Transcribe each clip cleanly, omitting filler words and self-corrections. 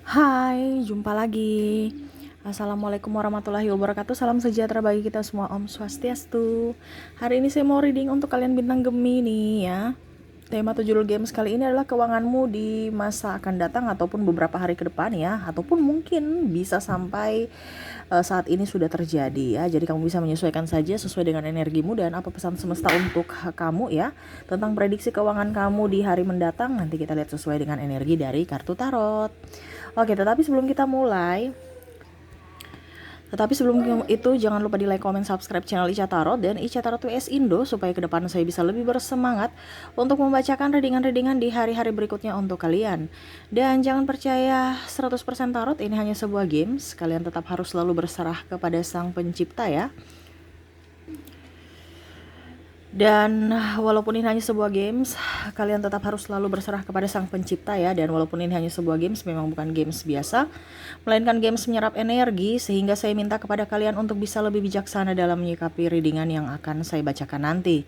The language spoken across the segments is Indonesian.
Hai, jumpa lagi. Assalamualaikum warahmatullahi wabarakatuh. Salam sejahtera bagi kita semua. Om Swastiastu. Hari ini saya mau reading untuk kalian bintang Gemini ya. Tema tujuh games kali ini adalah keuanganmu di masa akan datang ataupun beberapa hari ke depan ya, ataupun mungkin bisa sampai saat ini sudah terjadi ya. Jadi kamu bisa menyesuaikan saja sesuai dengan energimu dan apa pesan semesta untuk kamu ya. Tentang prediksi keuangan kamu di hari mendatang, nanti kita lihat sesuai dengan energi dari kartu tarot. Oke, tetapi sebelum itu jangan lupa di like, comment, subscribe channel Ica Tarot dan Ica Tarot WS Indo supaya ke depan saya bisa lebih bersemangat untuk membacakan readingan-readingan di hari-hari berikutnya untuk kalian. Dan jangan percaya 100% tarot ini hanya sebuah games, kalian tetap harus selalu berserah kepada Sang Pencipta ya. Dan walaupun ini hanya sebuah games, kalian tetap harus selalu berserah kepada Sang Pencipta ya. Dan walaupun ini hanya sebuah games, memang bukan games biasa, melainkan games menyerap energi, sehingga saya minta kepada kalian untuk bisa lebih bijaksana dalam menyikapi readingan yang akan saya bacakan nanti.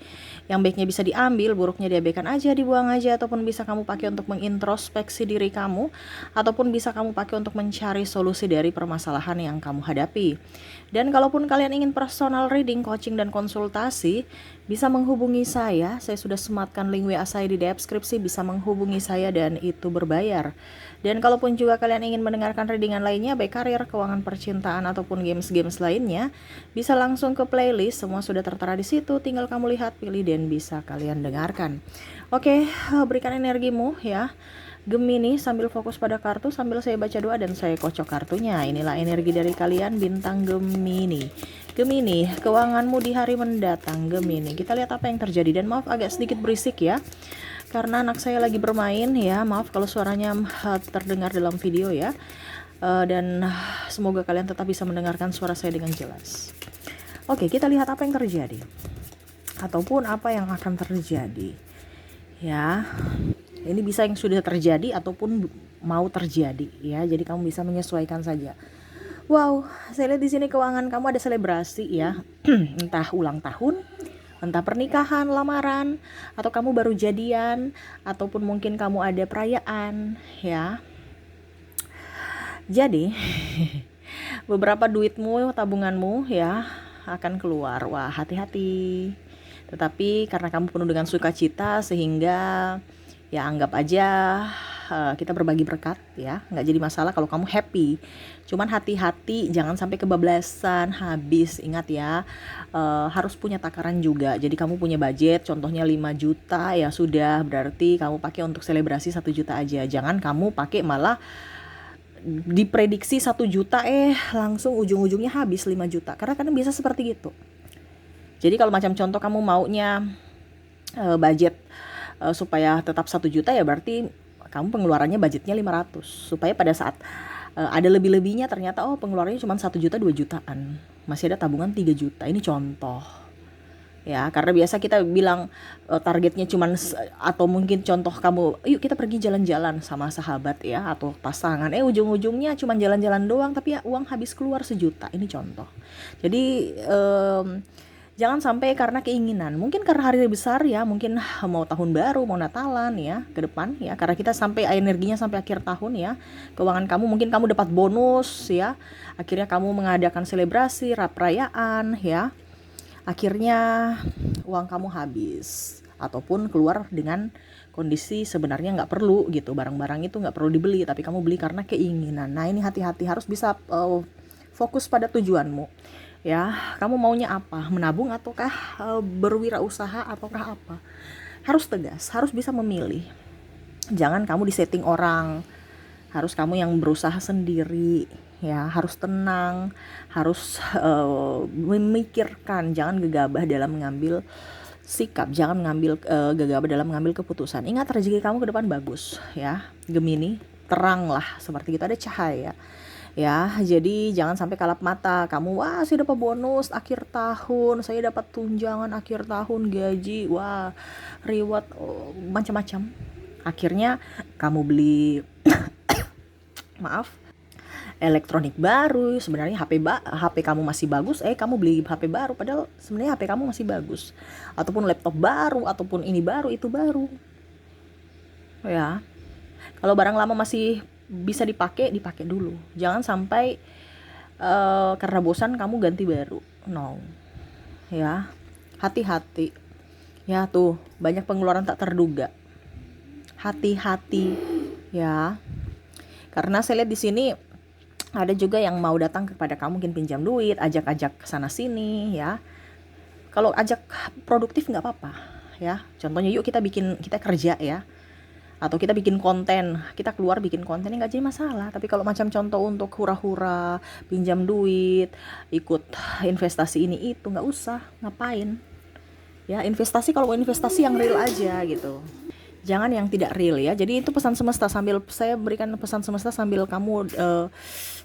Yang baiknya bisa diambil, buruknya diabaikan aja, dibuang aja, ataupun bisa kamu pakai untuk mengintrospeksi diri kamu, ataupun bisa kamu pakai untuk mencari solusi dari permasalahan yang kamu hadapi. Dan kalaupun kalian ingin personal reading, coaching, dan konsultasi, bisa menghubungi saya sudah sematkan link WA saya di deskripsi, bisa menghubungi saya dan itu berbayar. Dan kalaupun juga kalian ingin mendengarkan readingan lainnya, baik karir, keuangan, percintaan, ataupun games-games lainnya, bisa langsung ke playlist, semua sudah tertera di situ, tinggal kamu lihat, pilih, dan bisa kalian dengarkan. Oke, berikan energimu ya Gemini sambil fokus pada kartu, sambil saya baca doa dan saya kocok kartunya. Inilah energi dari kalian bintang Gemini. Gemini, keuanganmu di hari mendatang. Gemini, kita lihat apa yang terjadi. Dan maaf agak sedikit berisik ya, karena anak saya lagi bermain ya. Maaf kalau suaranya terdengar dalam video ya. Dan semoga kalian tetap bisa mendengarkan suara saya dengan jelas. Oke, kita lihat apa yang terjadi, ataupun apa yang akan terjadi ya. Ini bisa yang sudah terjadi ataupun mau terjadi ya. Jadi kamu bisa menyesuaikan saja. Wow, saya lihat di sini keuangan kamu ada selebrasi ya. Entah ulang tahun, entah pernikahan, lamaran, atau kamu baru jadian, ataupun mungkin kamu ada perayaan ya. Jadi beberapa duitmu, tabunganmu ya akan keluar. Wah, hati-hati. Tetapi karena kamu penuh dengan sukacita, sehingga ya anggap aja kita berbagi berkat ya, nggak jadi masalah kalau kamu happy. Cuman hati-hati jangan sampai kebablasan habis. Ingat ya, harus punya takaran juga. Jadi kamu punya budget contohnya 5 juta ya sudah, berarti kamu pakai untuk selebrasi 1 juta aja. Jangan kamu pakai malah diprediksi 1 juta langsung ujung-ujungnya habis 5 juta, karena kadang biasa seperti gitu. Jadi kalau macam contoh kamu maunya budget supaya tetap 1 juta ya berarti kamu pengeluarannya budgetnya 500, supaya pada saat ada lebih-lebihnya ternyata pengeluarannya cuma 1 juta 2 jutaan, masih ada tabungan 3 juta. Ini contoh ya, karena biasa kita bilang targetnya cuman, atau mungkin contoh kamu yuk kita pergi jalan-jalan sama sahabat ya atau pasangan, ujung-ujungnya cuman jalan-jalan doang tapi ya uang habis keluar 1 juta. Ini contoh. Jadi jangan sampai karena keinginan, mungkin karena hari besar ya, mungkin mau tahun baru, mau Natalan ya ke depan ya, karena kita sampai energinya sampai akhir tahun ya. Keuangan kamu mungkin kamu dapat bonus ya, akhirnya kamu mengadakan selebrasi, perayaan ya, akhirnya uang kamu habis ataupun keluar dengan kondisi sebenarnya nggak perlu gitu, barang-barang itu nggak perlu dibeli tapi kamu beli karena keinginan. Nah ini hati-hati, harus bisa fokus pada tujuanmu ya. Kamu maunya apa, menabung ataukah berwirausaha ataukah apa. Harus tegas, harus bisa memilih. Jangan kamu disetting orang, harus kamu yang berusaha sendiri ya. Harus tenang, harus memikirkan, jangan gegabah dalam mengambil sikap, jangan mengambil gegabah dalam mengambil keputusan. Ingat, rezeki kamu ke depan bagus ya Gemini, terang lah seperti itu, ada cahaya ya. Jadi jangan sampai kalap mata kamu, wah saya dapat bonus akhir tahun, saya dapat tunjangan akhir tahun, gaji, wah reward, macam-macam. Akhirnya kamu beli maaf elektronik baru, sebenarnya HP kamu masih bagus, kamu beli HP baru padahal sebenarnya HP kamu masih bagus, ataupun laptop baru, ataupun ini baru itu baru ya. Kalau barang lama masih bisa dipakai dulu, jangan sampai karena bosan kamu ganti baru. No, ya, hati-hati ya. Tuh banyak pengeluaran tak terduga, hati-hati ya. Karena saya lihat di sini ada juga yang mau datang kepada kamu, mungkin pinjam duit, ajak-ajak sana sini ya. Kalau ajak produktif nggak apa-apa ya. Contohnya yuk kita kerja ya, atau kita bikin konten, kita keluar bikin konten, nggak jadi masalah. Tapi kalau macam contoh untuk hura-hura, pinjam duit, ikut investasi ini itu, nggak usah, ngapain ya. Investasi kalau investasi yang real aja gitu, jangan yang tidak real ya. Jadi itu pesan semesta, sambil saya berikan pesan semesta sambil kamu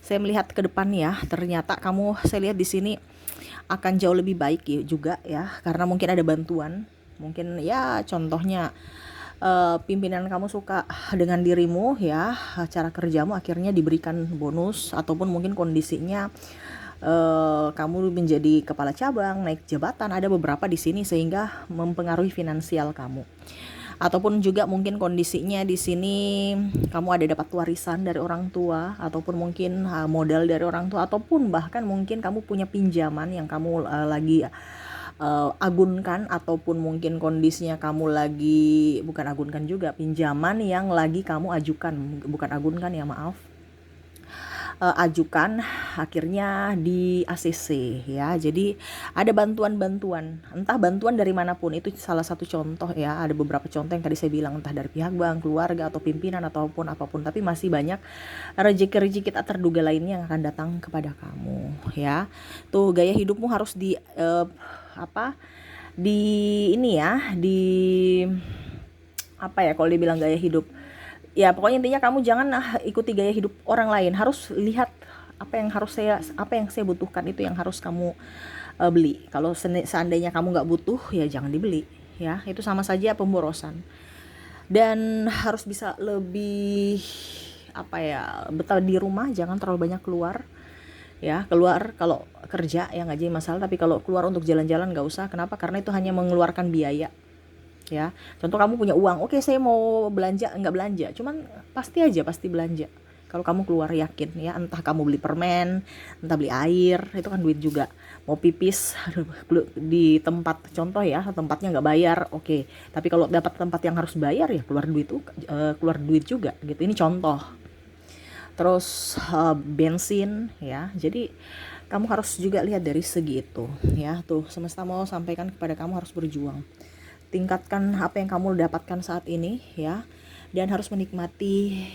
saya melihat ke depan ya. Ternyata kamu, saya lihat di sini akan jauh lebih baik ya juga ya, karena mungkin ada bantuan. Mungkin ya contohnya pimpinan kamu suka dengan dirimu ya, cara kerjamu akhirnya diberikan bonus, ataupun mungkin kondisinya kamu menjadi kepala cabang, naik jabatan, ada beberapa di sini sehingga mempengaruhi finansial kamu. Ataupun juga mungkin kondisinya di sini kamu ada dapat warisan dari orang tua, ataupun mungkin modal dari orang tua, ataupun bahkan mungkin kamu punya pinjaman yang kamu lagi agunkan, ataupun mungkin kondisinya kamu lagi, bukan agunkan juga, pinjaman yang lagi kamu ajukan, bukan agunkan ya, maaf, ajukan, akhirnya di ACC ya. Jadi ada bantuan-bantuan, entah bantuan dari manapun, itu salah satu contoh ya. Ada beberapa contoh yang tadi saya bilang, entah dari pihak bank, keluarga, atau pimpinan, ataupun apapun. Tapi masih banyak rezeki-rezeki tak terduga lainnya yang akan datang kepada kamu ya. Tuh gaya hidupmu harus kalau dibilang gaya hidup ya, pokoknya intinya kamu jangan ikuti gaya hidup orang lain. Harus lihat apa yang saya butuhkan, itu yang harus kamu beli. Kalau seandainya kamu nggak butuh ya jangan dibeli ya, itu sama saja pemborosan. Dan harus bisa lebih betah di rumah, jangan terlalu banyak keluar ya. Keluar kalau kerja ya nggak jadi masalah, tapi kalau keluar untuk jalan-jalan nggak usah. Kenapa? Karena itu hanya mengeluarkan biaya ya. Contoh kamu punya uang, oke saya mau belanja, nggak belanja, cuman pasti belanja. Kalau kamu keluar, yakin ya, entah kamu beli permen, entah beli air, itu kan duit juga. Mau pipis di tempat, contoh ya, tempatnya nggak bayar, oke. Tapi kalau dapat tempat yang harus bayar ya keluar duit juga gitu. Ini contoh. Terus bensin ya. Jadi kamu harus juga lihat dari segi itu ya. Tuh semesta mau sampaikan kepada kamu, harus berjuang. Tingkatkan apa yang kamu dapatkan saat ini ya, dan harus menikmati,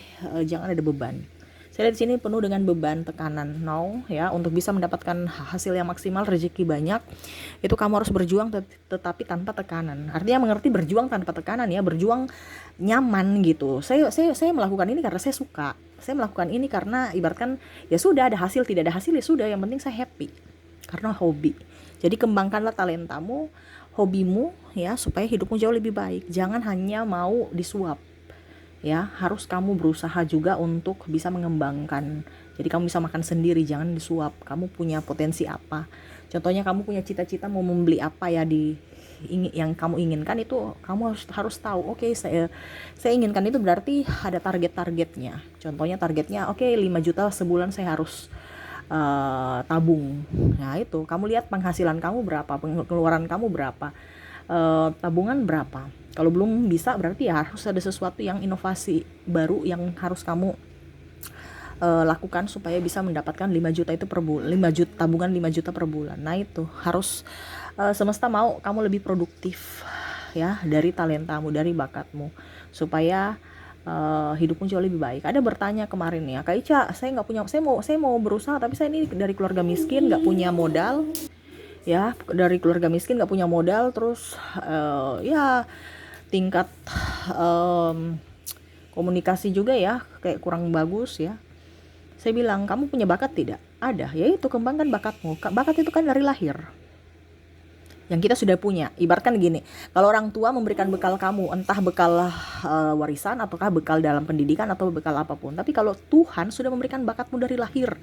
jangan ada beban. Saya lihat di sini penuh dengan beban, tekanan. No ya, untuk bisa mendapatkan hasil yang maksimal, rezeki banyak, itu kamu harus berjuang tetapi tanpa tekanan. Artinya mengerti berjuang tanpa tekanan ya, berjuang nyaman gitu. Saya melakukan ini karena saya suka. Saya melakukan ini karena ibaratkan ya sudah, ada hasil tidak ada hasil ya sudah, yang penting saya happy karena hobi. Jadi kembangkanlah talentamu, hobimu ya, supaya hidupmu jauh lebih baik. Jangan hanya mau disuap ya, harus kamu berusaha juga untuk bisa mengembangkan. Jadi kamu bisa makan sendiri, jangan disuap. Kamu punya potensi apa, contohnya kamu punya cita-cita mau membeli apa ya, yang kamu inginkan, itu kamu harus tahu, oke, saya inginkan itu, berarti ada targetnya. Contohnya targetnya 5 juta sebulan saya harus tabung. Nah itu kamu lihat penghasilan kamu berapa, pengeluaran kamu berapa, tabungan berapa. Kalau belum bisa, berarti ya harus ada sesuatu yang inovasi baru yang harus kamu lakukan supaya bisa mendapatkan 5 juta itu per bulan, 5 juta tabungan 5 juta per bulan. Nah itu harus semesta mau kamu lebih produktif ya, dari talentamu, dari bakatmu, supaya hidupmu jauh lebih baik. Ada bertanya kemarin ya, Kak Ica, saya mau berusaha, tapi saya ini dari keluarga miskin, nggak punya modal ya, nggak punya modal, terus ya tingkat komunikasi juga ya kayak kurang bagus ya. Saya bilang, kamu punya bakat tidak? Ada, yaitu kembangkan bakatmu. Bakat itu kan dari lahir, yang kita sudah punya. Ibaratkan gini, kalau orang tua memberikan bekal kamu, entah bekal warisan, ataukah bekal dalam pendidikan, atau bekal apapun, tapi kalau Tuhan sudah memberikan bakatmu dari lahir,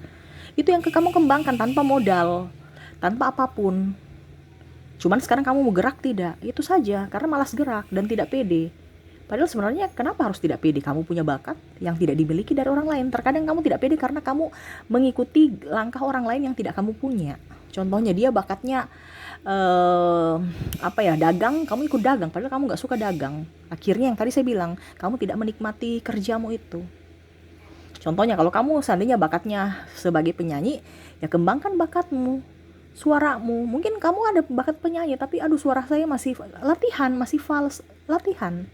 itu yang kamu kembangkan tanpa modal, tanpa apapun. Cuman sekarang kamu mau gerak tidak, itu saja, karena malas gerak dan tidak pede. Padahal sebenarnya kenapa harus tidak pede? Kamu punya bakat yang tidak dimiliki dari orang lain. Terkadang kamu tidak pede karena kamu mengikuti langkah orang lain yang tidak kamu punya. Contohnya dia bakatnya dagang, kamu ikut dagang padahal kamu nggak suka dagang. Akhirnya yang tadi saya bilang, kamu tidak menikmati kerjamu itu. Contohnya kalau kamu seandainya bakatnya sebagai penyanyi, ya kembangkan bakatmu, suaramu. Mungkin kamu ada bakat penyanyi tapi aduh suara saya masih latihan, masih fals, latihan.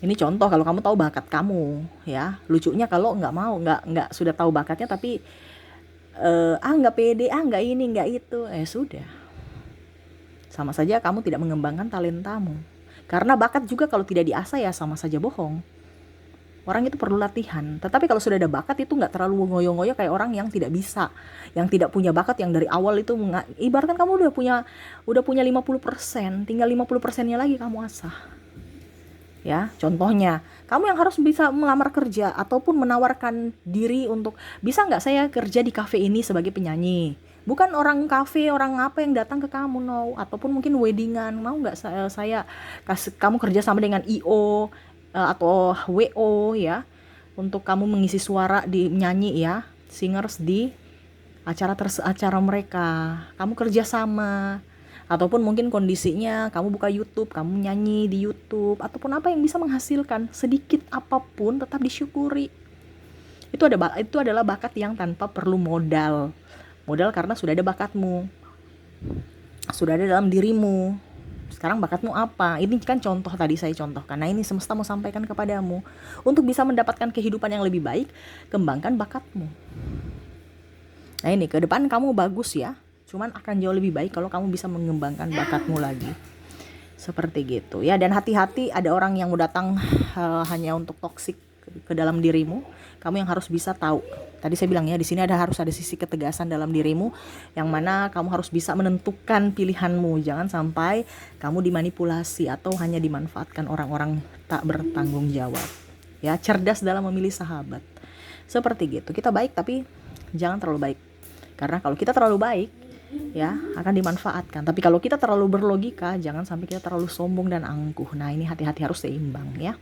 Ini contoh kalau kamu tahu bakat kamu, ya. Lucunya kalau nggak sudah tahu bakatnya tapi nggak pede, nggak ini, nggak itu, sudah. Sama saja kamu tidak mengembangkan talentamu. Karena bakat juga kalau tidak diasah ya sama saja bohong. Orang itu perlu latihan. Tetapi kalau sudah ada bakat itu nggak terlalu ngoyo-ngoyo kayak orang yang tidak bisa, yang tidak punya bakat, yang dari awal itu ibaratkan kamu udah punya 50%, tinggal 50%-nya lagi kamu asah. Ya, contohnya, kamu yang harus bisa melamar kerja ataupun menawarkan diri untuk bisa nggak saya kerja di kafe ini sebagai penyanyi. Bukan orang kafe, orang apa yang datang ke kamu, no. Ataupun mungkin weddingan, mau nggak saya kasih kamu kerja sama dengan IO atau WO ya, untuk kamu mengisi suara di nyanyi ya, singers di acara mereka. Kamu kerja sama. Ataupun mungkin kondisinya kamu buka YouTube, kamu nyanyi di YouTube, ataupun apa yang bisa menghasilkan sedikit apapun tetap disyukuri. Itu adalah bakat yang tanpa perlu modal. Modal karena sudah ada bakatmu, sudah ada dalam dirimu. Sekarang bakatmu apa? Ini kan contoh tadi saya contohkan. Nah ini semesta mau sampaikan kepadamu. Untuk bisa mendapatkan kehidupan yang lebih baik, kembangkan bakatmu. Nah ini ke depan kamu bagus ya. Cuman akan jauh lebih baik kalau kamu bisa mengembangkan bakatmu lagi. Seperti gitu ya. Dan hati-hati ada orang yang mau datang hanya untuk toksik ke dalam dirimu. Kamu yang harus bisa tahu. Tadi saya bilang ya, di sini harus ada sisi ketegasan dalam dirimu, yang mana kamu harus bisa menentukan pilihanmu. Jangan sampai kamu dimanipulasi atau hanya dimanfaatkan orang-orang tak bertanggung jawab. Ya, cerdas dalam memilih sahabat. Seperti gitu. Kita baik tapi jangan terlalu baik. Karena kalau kita terlalu baik, ya akan dimanfaatkan. Tapi kalau kita terlalu berlogika, jangan sampai kita terlalu sombong dan angkuh. Nah ini hati-hati, harus seimbang ya.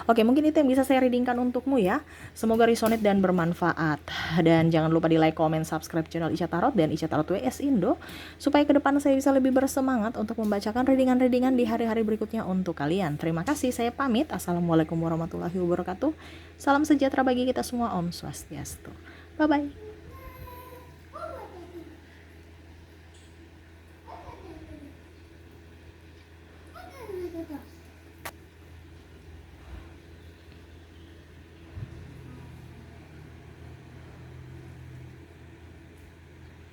Oke, mungkin itu yang bisa saya readingkan untukmu ya. Semoga resonate dan bermanfaat. Dan jangan lupa di like, comment, subscribe channel Ica Tarot dan Ica Tarot WS Indo, supaya ke depan saya bisa lebih bersemangat untuk membacakan readingan-readingan di hari-hari berikutnya untuk kalian. Terima kasih, saya pamit. Assalamualaikum warahmatullahi wabarakatuh. Salam sejahtera bagi kita semua. Om Swastiastu. Bye-bye.